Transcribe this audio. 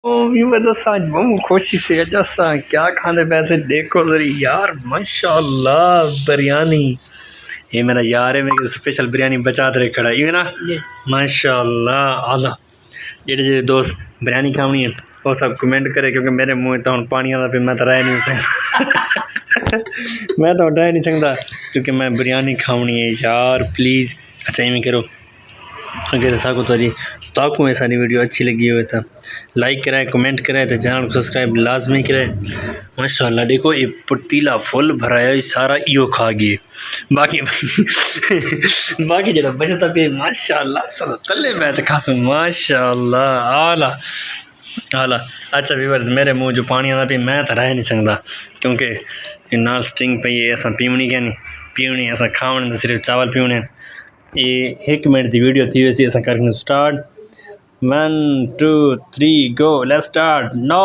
ओ viewers असां अॼु बहुत खुशी से अॼु असां क्या खाने पैसे देखो जरी यार माशाल्लाह बिरयानी। ये मेरा यार है, मेरे स्पेशल बिरयानी बचा दे खड़ा ये ना माशाल्लाह आला। जेडे जेडे दोस्त बिरयानी खानी है वो सब कमेंट करे क्योंकि मेरे मुंह तो पानी आता पे मैं तो रह नहीं सकता मैं तो रह नहीं सकता क्योंकि मैं बिरयानी खानी है यार प्लीज़। अच्छा इवें करो अगर ऐसा को ताकू ऐसा वीडियो अच्छी लगी हो तो लाइक कराए कमेंट कराए तो चैनल को सब्सक्राइब लाजमी कराए। माशाल्लाह देखो ये पतीला फुल भराया सारा इो खा गए बाकी बाकी जो बचता पे माशाल्लाह सब तले मैं तो खासू माशाल्लाह आला आला। अच्छा व्यूअर्स मेरे मुँह जो पानी आता पे मैं तो रह नहीं सकता क्योंकि नाल स्टिंग पे ये ऐसा पीवनी क्या नहीं पीवनी ऐसा खाने तो सिर्फ चावल पीवने। ये 1 मिनट की वीडियो थी वैसे ऐसा करके start 1 2 3 go let's start no.